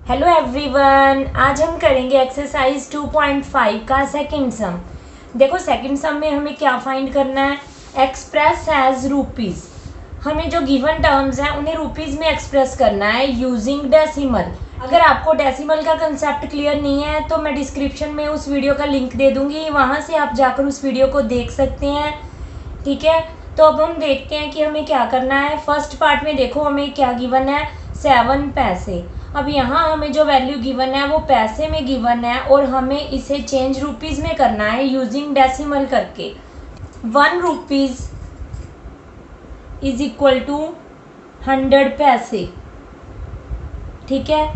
Hello everyone, आज हम करेंगे एक्सरसाइज 2.5 का सेकंड सम। देखो सेकंड सम में हमें क्या फाइंड करना है, एक्सप्रेस एज रुपीज़। हमें जो गिवन टर्म्स हैं उन्हें रुपीज़ में एक्सप्रेस करना है यूजिंग डेसिमल। अगर आपको डेसिमल का कंसेप्ट क्लियर नहीं है तो मैं डिस्क्रिप्शन में उस वीडियो का लिंक दे दूँगी, वहाँ से आप जाकर उस वीडियो को देख सकते हैं। ठीक है, तो अब हम देखते हैं कि हमें क्या करना है। फर्स्ट पार्ट में देखो हमें क्या गिवन है, 7 पैसे। अब यहाँ हमें जो वैल्यू गिवन है वो पैसे में गिवन है और हमें इसे चेंज रुपीज़ में करना है यूजिंग डेसिमल करके। 1 रुपीज़ इज इक्वल टू 100 पैसे। ठीक है,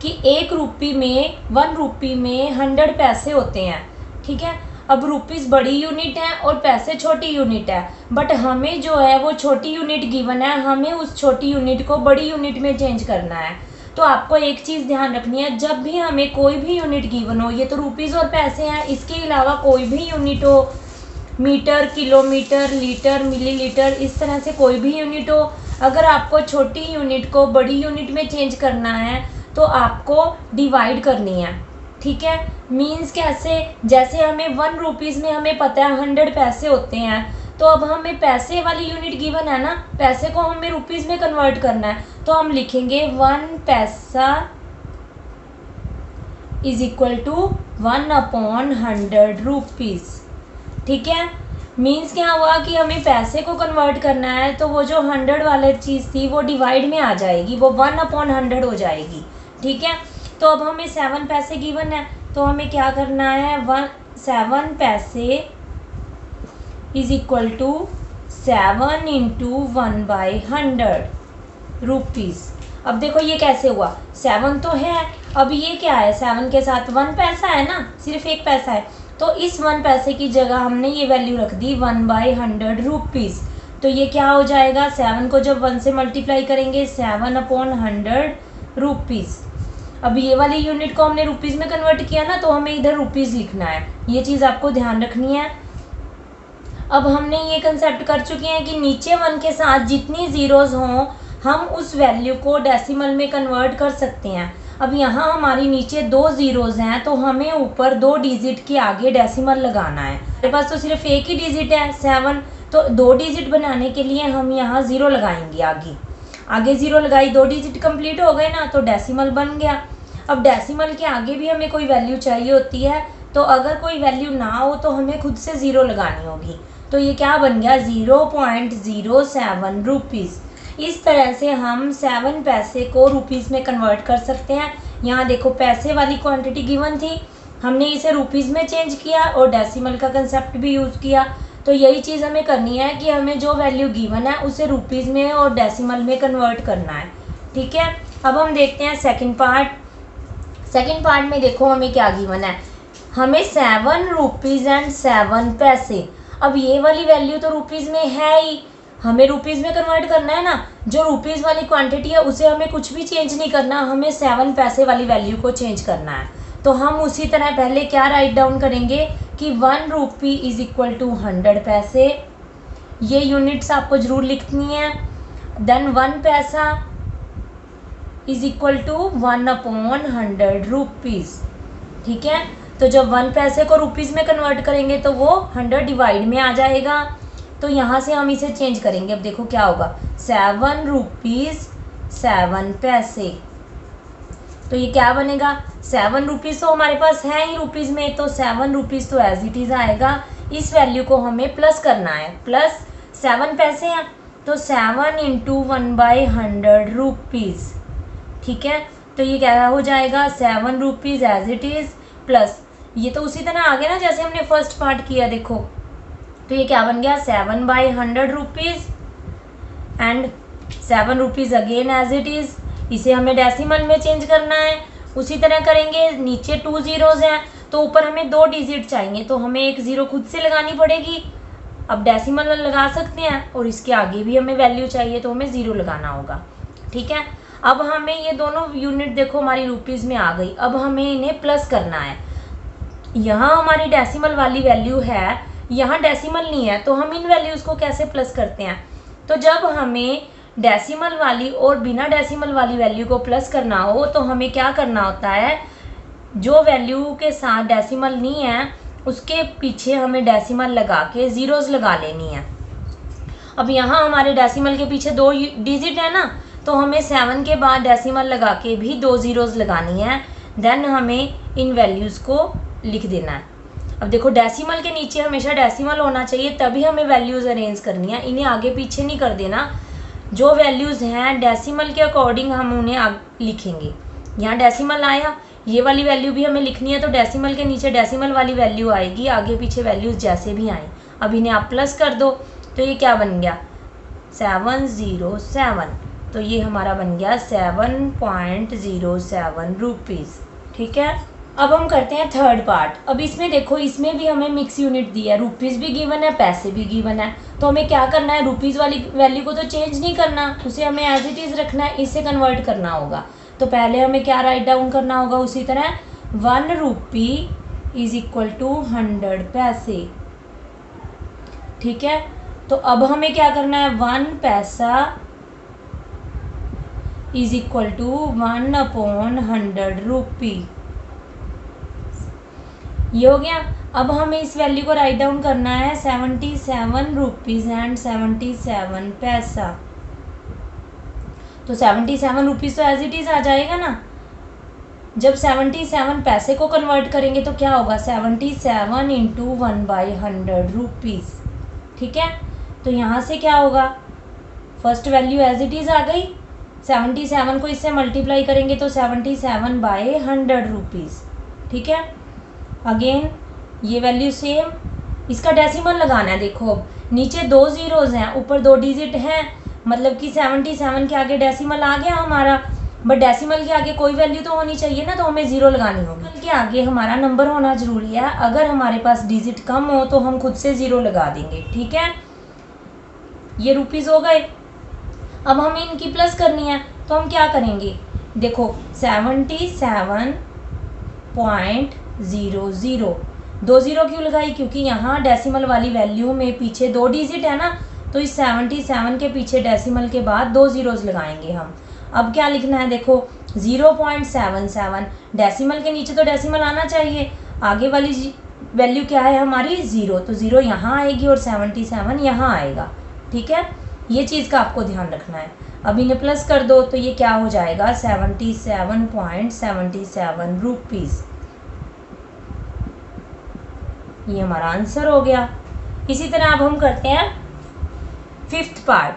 कि 1 रुपये में 1 रुपये में 100 पैसे होते हैं। ठीक है, अब रुपीज़ बड़ी यूनिट है और पैसे छोटी यूनिट है, बट हमें जो है वो छोटी यूनिट गिवन है, हमें उस छोटी यूनिट को बड़ी यूनिट में चेंज करना है। तो आपको एक चीज़ ध्यान रखनी है, जब भी हमें कोई भी यूनिट गिवन हो, ये तो रुपीज़ और पैसे हैं, इसके अलावा कोई भी यूनिट हो, मीटर, किलोमीटर, लीटर, मिलीलीटर, इस तरह से कोई भी यूनिट हो, अगर आपको छोटी यूनिट को बड़ी यूनिट में चेंज करना है तो आपको डिवाइड करनी है। ठीक है, मीन्स कैसे, जैसे हमें 1 रुपीज़ में हमें पता है 100 पैसे होते हैं, तो अब हमें पैसे वाली यूनिट गिवन है ना, पैसे को हमें रुपीज़ में कन्वर्ट करना है, तो हम लिखेंगे 1 पैसा इज इक्वल टू 1/100 रुपीज़। ठीक है, मीन्स क्या हुआ कि हमें पैसे को कन्वर्ट करना है, तो वो जो 100 वाली चीज़ थी वो डिवाइड में आ जाएगी, वो 1/100 हो जाएगी। ठीक है, तो अब हमें 7 पैसे गिवन है, तो हमें क्या करना है, 7 पैसे is equal to 7 into 1/100 rupees. अब देखो ये कैसे हुआ, 7 तो है, अब ये क्या है, 7 के साथ 1 पैसा है ना, सिर्फ 1 पैसा है, तो इस 1 पैसे की जगह हमने ये वैल्यू रख दी 1/100 रुपीज़। तो ये क्या हो जाएगा, 7 को जब 1 से मल्टीप्लाई करेंगे 7/100 रुपीज़। अब ये वाली यूनिट को हमने रुपीज़ में कन्वर्ट किया ना, तो हमें इधर रुपीज़ लिखना है, ये चीज़ आपको ध्यान रखनी है। अब हमने ये कंसेप्ट कर चुके हैं कि नीचे 1 के साथ जितनी ज़ीरोज़ हों हम उस वैल्यू को डेसिमल में कन्वर्ट कर सकते हैं। अब यहाँ हमारी नीचे 2 ज़ीरोज़ हैं, तो हमें ऊपर 2 डिजिट के आगे डेसिमल लगाना है। हमारे पास तो सिर्फ एक ही डिजिट है 7, तो 2 डिजिट बनाने के लिए हम यहाँ 0 लगाएंगे। आगे 0 लगाई, 2 डिजिट कंप्लीट हो गए ना, तो डेसिमल बन गया। अब डेसिमल के आगे भी हमें कोई वैल्यू चाहिए होती है, तो अगर कोई वैल्यू ना हो तो हमें खुद से 0 लगानी होगी। तो ये क्या बन गया, 0.07 रुपीज़। इस तरह से हम 7 पैसे को रुपीज़ में कन्वर्ट कर सकते हैं। यहाँ देखो पैसे वाली क्वांटिटी गिवन थी, हमने इसे रुपीज़ में चेंज किया और डेसिमल का कंसेप्ट भी यूज़ किया। तो यही चीज़ हमें करनी है कि हमें जो वैल्यू गिवन है उसे रुपीज़ में और डेसिमल में कन्वर्ट करना है। ठीक है, अब हम देखते हैं सेकेंड पार्ट। सेकेंड पार्ट में देखो हमें क्या गिवन है, हमें 7 रुपीज़ एंड 7 पैसे। अब ये वाली वैल्यू तो रुपीज़ में है ही, हमें रुपीज़ में कन्वर्ट करना है ना, जो रुपीज़ वाली क्वांटिटी है उसे हमें कुछ भी चेंज नहीं करना, हमें 7 पैसे वाली वैल्यू को चेंज करना है। तो हम उसी तरह पहले क्या राइट डाउन करेंगे कि 1 रुपी इज इक्वल टू 100 पैसे, ये यूनिट्स आपको ज़रूर लिखनी है। देन 1 पैसा इज इक्वल टू 1/100 रुपीज़। ठीक है, तो जब 1 पैसे को रुपीज़ में कन्वर्ट करेंगे तो वो 100 डिवाइड में आ जाएगा, तो यहाँ से हम इसे चेंज करेंगे। अब देखो क्या होगा, 7 रुपीज़ 7 पैसे, तो ये क्या बनेगा, 7 रुपीज़ तो हमारे पास है ही रुपीज़ में, तो 7 रुपीज़ तो एज इट इज़ आएगा। इस वैल्यू को हमें प्लस करना है, प्लस 7 पैसे हैं तो 7 इंटू 1/100 रुपीज़। ठीक है, तो ये क्या हो जाएगा, 7 rupees as it is plus, ये तो उसी तरह आ गया ना जैसे हमने फर्स्ट पार्ट किया। देखो तो ये क्या बन गया, 7/100 rupees and 7 rupees again as it is. इसे हमें डेसिमल में चेंज करना है, उसी तरह करेंगे। नीचे 2 ज़ीरोज़ हैं तो ऊपर हमें 2 डिजिट चाहिए, तो हमें एक 0 खुद से लगानी पड़ेगी। अब डेसिमल लगा सकते हैं और इसके आगे भी हमें वैल्यू चाहिए तो हमें 0 लगाना होगा। ठीक है, अब हमें ये दोनों यूनिट देखो हमारी रुपीज़ में आ गई, अब हमें इन्हें प्लस करना है। यहाँ हमारी डेसिमल वाली वैल्यू है, यहाँ डेसिमल नहीं है, तो हम इन वैल्यूज़ को कैसे प्लस करते हैं, तो जब हमें डेसिमल वाली और बिना डेसिमल वाली वैल्यू को प्लस करना हो तो हमें क्या करना होता है, जो वैल्यू के साथ डेसिमल नहीं है उसके पीछे हमें डेसिमल लगा के ज़ीरोज़ लगा लेनी है। अब यहाँ हमारे डेसिमल के पीछे 2 डिजिट है ना, तो हमें 7 के बाद डेसिमल लगा के भी 2 ज़ीरोज़ लगानी है। देन हमें इन वैल्यूज़ को लिख देना है। अब देखो डेसिमल के नीचे हमेशा डेसिमल होना चाहिए, तभी हमें वैल्यूज़ अरेंज करनी है, इन्हें आगे पीछे नहीं कर देना। जो वैल्यूज़ हैं डेसिमल के अकॉर्डिंग हम उन्हें लिखेंगे। यहाँ डेसिमल आया, ये वाली वैल्यू भी हमें लिखनी है, तो डेसिमल के नीचे डेसिमल वाली वैल्यू आएगी, आगे पीछे वैल्यूज़ जैसे भी आए। अब इन्हें आप प्लस कर दो तो ये क्या बन गया 707, तो ये हमारा बन गया 7.07 रुपीज़। ठीक है, अब हम करते हैं थर्ड पार्ट। अब इसमें देखो, इसमें भी हमें मिक्स यूनिट दी है, रुपीज़ भी गिवन है, पैसे भी गिवन है। तो हमें क्या करना है, रुपीज़ वाली वैल्यू को तो चेंज नहीं करना, उसे हमें एज इट इज़ रखना है, इससे कन्वर्ट करना होगा। तो पहले हमें क्या राइट डाउन करना होगा, उसी तरह 1 रुपी इज इक्वल टू 100 पैसे। ठीक है, तो अब हमें क्या करना है, 1 पैसा इज इक्वल टू 1/100 रुपी। ये हो गया। अब हमें इस वैल्यू को राइट डाउन करना है 77 रुपीज़ एंड 77 पैसा। तो 77 रुपीज़ तो एज इट इज़ आ जाएगा ना। जब 77 पैसे को कन्वर्ट करेंगे तो क्या होगा, 77 इंटू 1/100 रुपीज़। ठीक है, तो यहाँ से क्या होगा, first value as it is आ गई, 77 को इससे मल्टीप्लाई करेंगे तो 77/100 रुपीज़। ठीक है, अगेन ये वैल्यू सेम, इसका डेसिमल लगाना है। देखो अब नीचे 2 ज़ीरोज़ हैं, ऊपर 2 डिजिट हैं, मतलब कि 77 के आगे डेसिमल आ गया हमारा, बट डेसिमल के आगे कोई वैल्यू तो होनी चाहिए ना, तो हमें 0 लगानी होगी। के आगे हमारा नंबर होना ज़रूरी है, अगर हमारे पास डिजिट कम हो तो हम खुद से 0 लगा देंगे। ठीक है, ये रुपीज़ हो गए। अब हमें इनकी प्लस करनी है, तो हम क्या करेंगे, देखो 77.00, 2 ज़ीरो क्यों लगाई, क्योंकि यहाँ डेसिमल वाली वैल्यू में पीछे 2 डिजिट है ना, तो इस 77 के पीछे डेसिमल के बाद 2 ज़ीरोज़ लगाएंगे हम। अब क्या लिखना है, देखो 0.77, डेसिमल के नीचे तो डेसिमल आना चाहिए, आगे वाली वैल्यू क्या है हमारी 0, तो 0 यहाँ आएगी और 77 यहाँ आएगा। ठीक है, ये चीज़ का आपको ध्यान रखना है। अब इन्हें प्लस कर दो तो ये क्या हो जाएगा 77.77 रुपीज़। ये हमारा आंसर हो गया। इसी तरह अब हम करते हैं फिफ्थ पार्ट।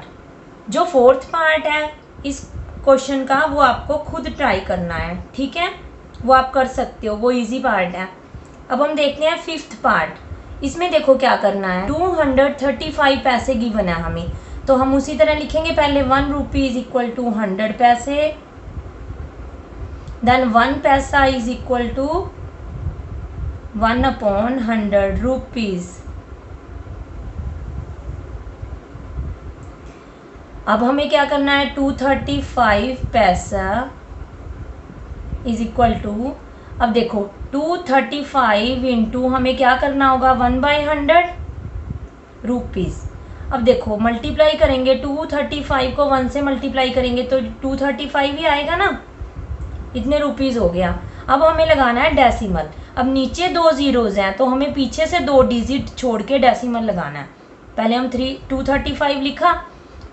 जो फोर्थ पार्ट है इस क्वेश्चन का वो आपको खुद ट्राई करना है। ठीक है, वो आप कर सकते हो, वो इजी पार्ट है। अब हम देखते हैं फिफ्थ पार्ट। इसमें देखो क्या करना है, 235 पैसे गिवन है हमें, तो हम उसी तरह लिखेंगे। पहले 1 रुपी इज इक्वल टू 100 पैसे, देन 1 पैसा इज इक्वल टू 1/100 रुपीज़। अब हमें क्या करना है, 235 पैसा इज इक्वल टू, अब देखो 235 इंटू हमें क्या करना होगा 1/100 रुपीज़। अब देखो मल्टीप्लाई करेंगे, 235 को 1 से मल्टीप्लाई करेंगे तो 235 ही आएगा ना, इतने रुपीज़ हो गया। अब हमें लगाना है डेसिमल। अब नीचे 2 ज़ीरोज़ हैं तो हमें पीछे से 2 डिजिट छोड़ के डेसिमल लगाना है। पहले हम 235 लिखा,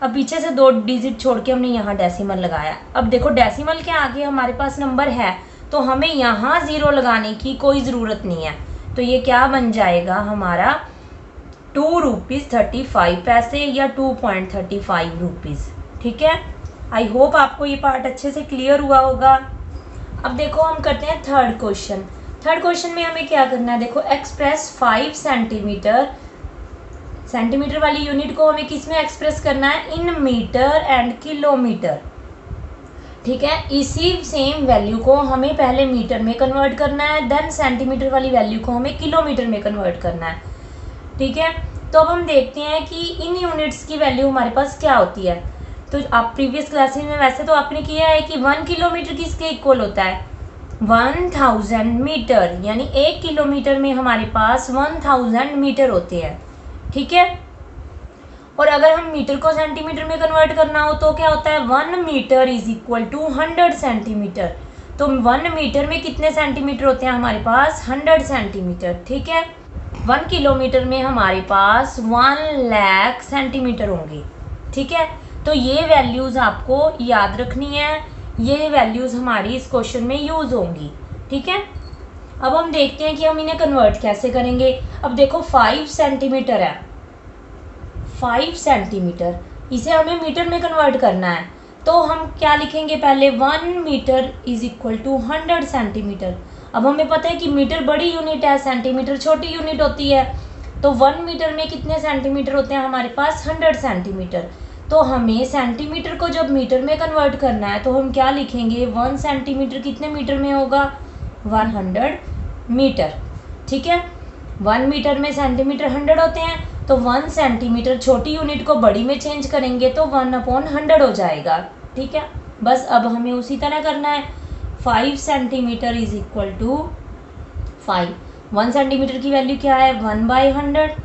अब पीछे से 2 डिजिट छोड़ के हमने यहाँ डेसिमल लगाया। अब देखो डेसिमल के आगे हमारे पास नंबर है तो हमें यहाँ 0 लगाने की कोई ज़रूरत नहीं है। तो ये क्या बन जाएगा हमारा 2 रुपीज़ 35 पैसे या 2.35 रुपीज़। ठीक है, आई होप आपको ये पार्ट अच्छे से क्लियर हुआ होगा। अब देखो हम करते हैं थर्ड क्वेश्चन। थर्ड क्वेश्चन में हमें क्या करना है, देखो एक्सप्रेस 5 सेंटीमीटर, सेंटीमीटर वाली यूनिट को हमें किस में एक्सप्रेस करना है, इन मीटर एंड किलोमीटर। ठीक है, इसी सेम वैल्यू को हमें पहले मीटर में कन्वर्ट करना है, देन सेंटीमीटर वाली वैल्यू को हमें किलोमीटर में कन्वर्ट करना है। ठीक है, तो अब हम देखते हैं कि इन यूनिट्स की वैल्यू हमारे पास क्या होती है। तो आप प्रीवियस क्लासेस में वैसे तो आपने किया है कि 1 किलोमीटर किसके इक्वल होता है, 1000 मीटर, यानी 1 किलोमीटर में हमारे पास 1000 मीटर होते हैं। ठीक है, और अगर हम मीटर को सेंटीमीटर में कन्वर्ट करना हो तो क्या होता है, 1 metre is equal to 100 centimetre. तो 1 मीटर में कितने सेंटीमीटर होते हैं हमारे पास, 100 सेंटीमीटर। ठीक है, 1 किलोमीटर में हमारे पास 1 लाख सेंटीमीटर होंगे। ठीक है, तो ये वैल्यूज़ आपको याद रखनी है, ये वैल्यूज़ हमारी इस क्वेश्चन में यूज़ होंगी। ठीक है, अब हम देखते हैं कि हम इन्हें कन्वर्ट कैसे करेंगे। अब देखो 5 सेंटीमीटर है, 5 सेंटीमीटर, इसे हमें मीटर में कन्वर्ट करना है। तो हम क्या लिखेंगे, पहले 1 metre is equal to 100 centimetre. अब हमें पता है कि मीटर बड़ी यूनिट है, सेंटीमीटर छोटी यूनिट होती है। तो 1 मीटर में कितने सेंटीमीटर होते हैं हमारे पास, 100 सेंटीमीटर। तो हमें सेंटीमीटर को जब मीटर में कन्वर्ट करना है तो हम क्या लिखेंगे, 1 सेंटीमीटर कितने मीटर में होगा, 100 मीटर। ठीक है, 1 मीटर में सेंटीमीटर 100 होते हैं, तो 1 सेंटीमीटर छोटी यूनिट को बड़ी में चेंज करेंगे तो 1/100 हो जाएगा। ठीक है, बस अब हमें उसी तरह करना है। 5 centimetre is equal to 5, 1 centimetre की वैल्यू क्या है, 1/100,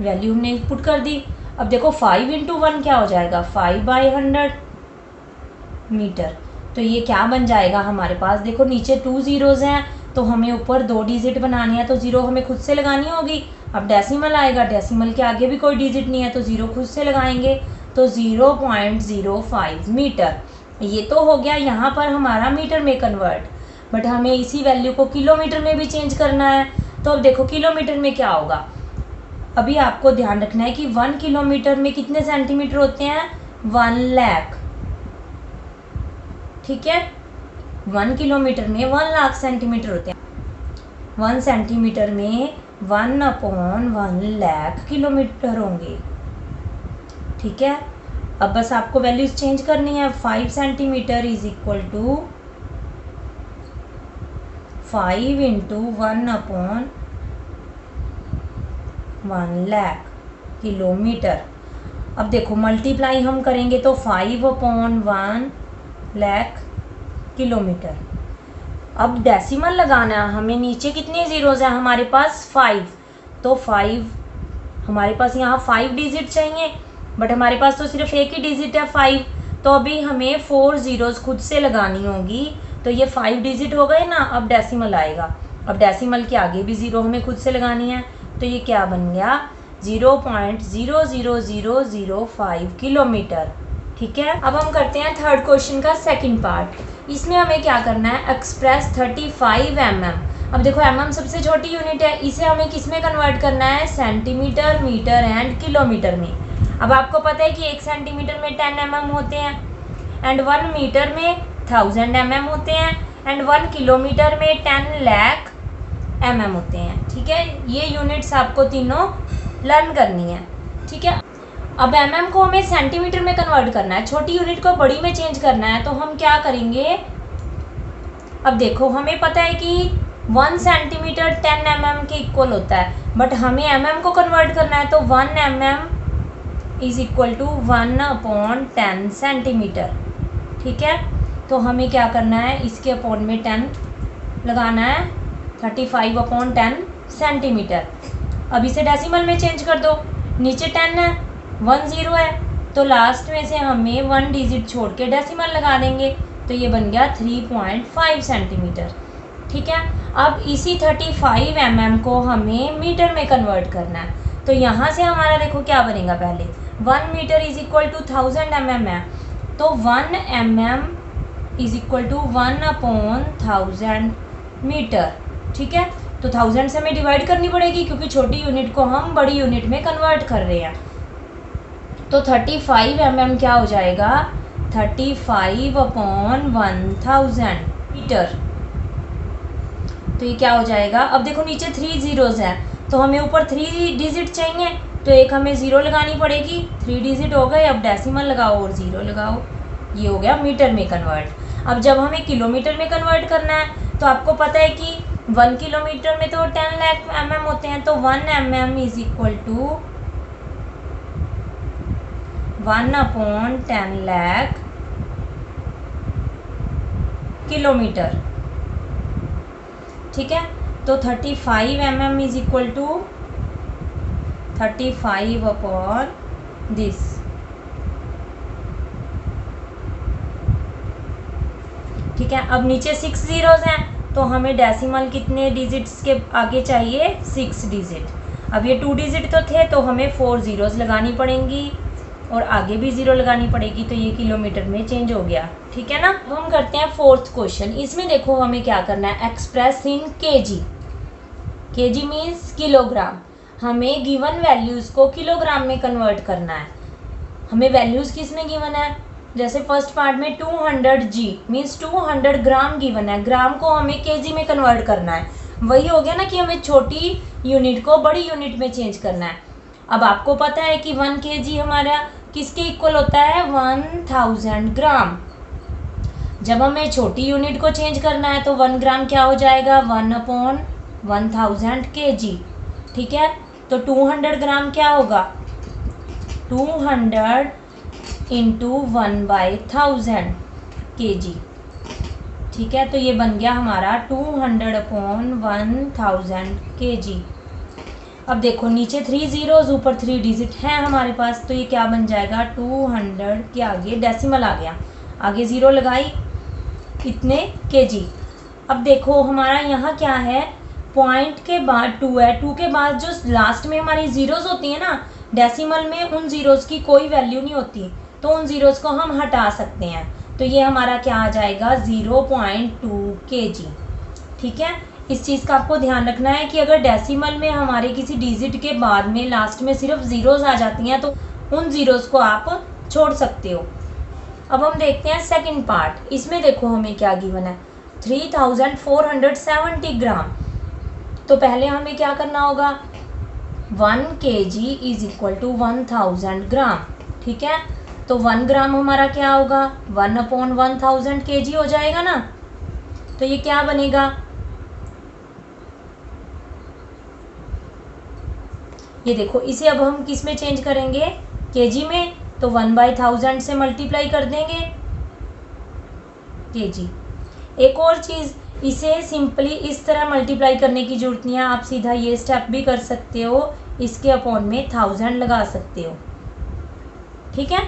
वैल्यू हमने पुट कर दी। अब देखो 5 इंटू 1 क्या हो जाएगा, 5/100 मीटर। तो ये क्या बन जाएगा हमारे पास, देखो नीचे 2 ज़ीरोज़ हैं तो हमें ऊपर 2 डिजिट बनानी है, तो ज़ीरो हमें खुद से लगानी होगी। अब डेसिमल आएगा, डेसिमल के आगे भी कोई डिजिट नहीं है तो ज़ीरो खुद से लगाएंगे, तो 0.05 मीटर। ये तो हो गया यहाँ पर हमारा मीटर में कन्वर्ट, बट हमें इसी वैल्यू को किलोमीटर में भी चेंज करना है। तो अब देखो किलोमीटर में क्या होगा, अभी आपको ध्यान रखना है कि 1 किलोमीटर में कितने सेंटीमीटर होते हैं, 1 लाख। ठीक है, 1 किलोमीटर में 1 लाख सेंटीमीटर होते हैं। 1 सेंटीमीटर में 1/1 लाख किलोमीटर होंगे। ठीक है, अब बस आपको वैल्यूज चेंज करनी है। 5 centimetre is equal to 5 into 1/1 lakh kilometre. अब देखो मल्टीप्लाई हम करेंगे तो 5/1 लाख किलोमीटर। अब डेसिमल लगाना है हमें, नीचे कितने ज़ीरोज़ हैं हमारे पास, 5, तो 5 हमारे पास यहाँ 5 डिजिट चाहिए, बट हमारे पास तो सिर्फ एक ही डिजिट है 5, तो अभी हमें 4 ज़ीरोज़ खुद से लगानी होगी। तो ये 5 डिजिट हो गए ना, अब डेसिमल आएगा। अब डेसिमल के आगे भी ज़ीरो हमें खुद से लगानी है, तो ये क्या बन गया, 0.00005 किलोमीटर। ठीक है, अब हम करते हैं थर्ड क्वेश्चन का सेकंड पार्ट। इसमें हमें क्या करना है, एक्सप्रेस 35 mm। अब देखो mm सबसे छोटी यूनिट है, इसे हमें किस में कन्वर्ट करना है, सेंटीमीटर, मीटर एंड किलोमीटर में। अब आपको पता है कि 1 सेंटीमीटर में 10 mm होते हैं, एंड 1 मीटर में 1000 mm होते हैं, एंड 1 किलोमीटर में 10 लाख mm होते हैं। ठीक है, ये यूनिट्स आपको तीनों लर्न करनी है। ठीक है, अब mm को हमें सेंटीमीटर में कन्वर्ट करना है, छोटी यूनिट को बड़ी में चेंज करना है, तो हम क्या करेंगे, अब देखो हमें पता है कि 1 सेंटीमीटर 10 mm के इक्वल होता है, बट हमें mm को कन्वर्ट करना है, तो 1 mm is equal to 1/10 centimetre. ठीक है, तो हमें क्या करना है, इसके अपॉन में 10 लगाना है, 35/10 सेंटीमीटर। अब इसे डेसिमल में चेंज कर दो, नीचे 10 है, 1 ज़ीरो है, तो लास्ट में से हमें 1 डिजिट छोड़ के डेसिमल लगा देंगे, तो ये बन गया 3.5 सेंटीमीटर। ठीक है, अब इसी 35 mm को हमें मीटर में कन्वर्ट करना है, तो यहाँ से हमारा देखो क्या बनेगा, पहले 1 metre is equal to 1000 mm है, तो 1 mm is equal to 1/1000 metre. ठीक है, तो 1000 से हमें डिवाइड करनी पड़ेगी क्योंकि छोटी यूनिट को हम बड़ी यूनिट में कन्वर्ट कर रहे हैं। तो 35 mm क्या हो जाएगा, 35/1000 मीटर। तो ये क्या हो जाएगा, अब देखो नीचे 3 ज़ीरोज़ हैं, तो हमें ऊपर 3 डिजिट चाहिए, तो एक हमें ज़ीरो लगानी पड़ेगी, 3 डिजिट हो गए, अब डेसिमल लगाओ और ज़ीरो लगाओ, ये हो गया मीटर में कन्वर्ट। अब जब हमें किलोमीटर में कन्वर्ट करना है, तो आपको पता है कि 1 किलोमीटर में तो 10 लाख mm होते हैं, तो 1 mm is equal to 1/10 lakh kilometre. ठीक है, तो 35 mm is equal to 35 upon this. ठीक है, अब नीचे 6 जीरोज हैं तो हमें डेसिमल कितने डिजिट्स के आगे चाहिए, 6 डिजिट। अब ये 2 डिजिट तो थे तो हमें 4 जीरोज लगानी पड़ेंगी और आगे भी 0 लगानी पड़ेगी, तो ये किलोमीटर में चेंज हो गया। ठीक है ना। अब हम करते हैं 4th क्वेश्चन। इसमें देखो हमें क्या करना है, express in KG. KG means kilogram. हमें गिवन वैल्यूज को किलोग्राम में कन्वर्ट करना है। हमें वैल्यूज किस में गिवन है, जैसे फर्स्ट पार्ट में 200 जी मीन्स 200 ग्राम गिवन है, ग्राम को हमें केजी में कन्वर्ट करना है। वही हो गया ना कि हमें छोटी यूनिट को बड़ी यूनिट में चेंज करना है। अब आपको पता है कि 1 kg हमारा किसके इक्वल होता है, 1000 ग्राम। जब हमें छोटी यूनिट को चेंज करना है तो 1 ग्राम क्या हो जाएगा, 1/1000 kg। ठीक है, तो 200 ग्राम क्या होगा, 200 इंटू 1/1000 kg। ठीक है, तो ये बन गया हमारा 200/1000 kg। अब देखो नीचे 3 जीरोज, ऊपर 3 डिजिट हैं हमारे पास, तो ये क्या बन जाएगा, 200 के आगे डेसिमल आ गया, आगे 0 लगाई, इतने kg। अब देखो हमारा यहाँ क्या है, पॉइंट के बाद 2 है, 2 के बाद जो लास्ट में हमारी जीरोज होती है ना, डेसिमल में उन जीरोज की कोई वैल्यू नहीं होती, तो उन जीरोज को हम हटा सकते हैं। तो ये हमारा क्या आ जाएगा, 0.2 kg। ठीक है, इस चीज़ का आपको ध्यान रखना है कि अगर डेसिमल में हमारे किसी डिजिट के बाद में लास्ट में सिर्फ जीरोज आ जाती हैं तो उन जीरोज को आप छोड़ सकते हो। अब हम देखते हैं सेकंड पार्ट। इसमें देखो हमें क्या गिवन है, 3470 ग्राम। तो पहले हमें क्या करना होगा, 1 kg इज इक्वल टू 1000 ग्राम। ठीक है, तो 1 ग्राम हमारा क्या होगा, 1/1000 kg हो जाएगा ना। तो ये क्या बनेगा, ये देखो इसे अब हम किस में चेंज करेंगे, केजी में, तो 1/1000 से मल्टीप्लाई कर देंगे केजी। एक और चीज़, इसे सिंपली इस तरह मल्टीप्लाई करने की जरूरत नहीं है, आप सीधा ये स्टेप भी कर सकते हो, इसके अपॉन में 1000 लगा सकते हो। ठीक है,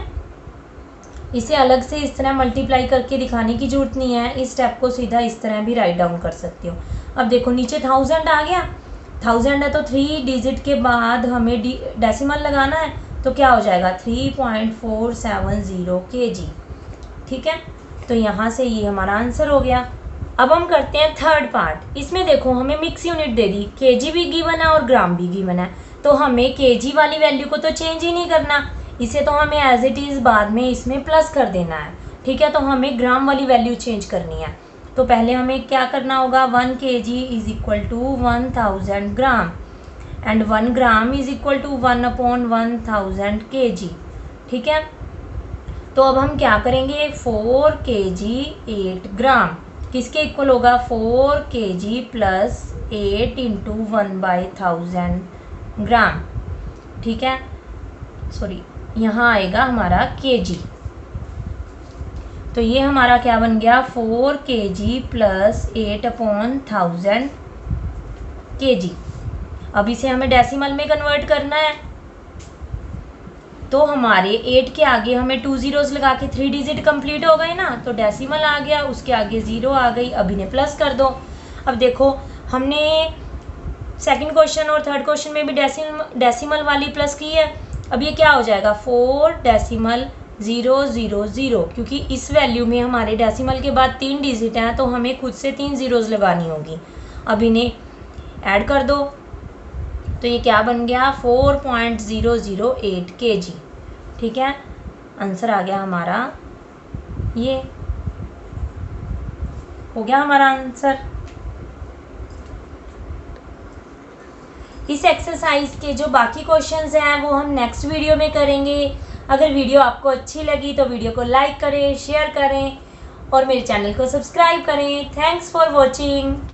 इसे अलग से इस तरह मल्टीप्लाई करके दिखाने की जरूरत नहीं है, इस स्टेप को सीधा इस तरह भी राइट डाउन कर सकते हो। अब देखो नीचे 1000 आ गया, 1000 है तो 3 डिजिट के बाद हमें डेसिमल लगाना है, तो क्या हो जाएगा, 3.470 kg। ठीक है, तो यहाँ से ये हमारा आंसर हो गया। अब हम करते हैं थर्ड पार्ट। इसमें देखो हमें मिक्स यूनिट दे दी, केजी भी गिवन है और ग्राम भी गिवन है, तो हमें केजी वाली वैल्यू को तो चेंज ही नहीं करना, इसे तो हमें एज इट इज़ बाद में इसमें प्लस कर देना है। ठीक है, तो हमें ग्राम वाली वैल्यू चेंज करनी है। तो पहले हमें क्या करना होगा, 1 kg is equal to 1000 gram and 1 ग्राम इज इक्वल टू 1/1000 kg। ठीक है, तो अब हम क्या करेंगे, 4 kg 8 ग्राम किसके इक्वल होगा, 4 kg प्लस 8 इंटू 1/1000 ग्राम। ठीक है, सॉरी यहाँ आएगा हमारा kg, तो ये हमारा क्या बन गया, 4 kg प्लस 8/1000 kg। अब इसे हमें डेसिमल में कन्वर्ट करना है, तो हमारे 8 के आगे हमें 2 जीरोस लगा के 3 डिजिट कंप्लीट हो गए ना, तो डेसिमल आ गया, उसके आगे 0 आ गई, अब इन्हें प्लस कर दो। अब देखो हमने सेकंड क्वेश्चन और थर्ड क्वेश्चन में भी डेसिमल वाली प्लस की है। अब ये क्या हो जाएगा, 4.000, क्योंकि इस वैल्यू में हमारे डेसिमल के बाद 3 डिजिट हैं, तो हमें खुद से 3 जीरोस लगानी होगी। अब इन्हें ऐड कर दो, तो ये क्या बन गया, 4.008 kg। ठीक है, आंसर आ गया हमारा, ये हो गया हमारा आंसर। इस एक्सरसाइज के जो बाकी क्वेश्चंस हैं वो हम नेक्स्ट वीडियो में करेंगे। अगर वीडियो आपको अच्छी लगी तो वीडियो को लाइक करें, शेयर करें और मेरे चैनल को सब्सक्राइब करें। Thanks for watching.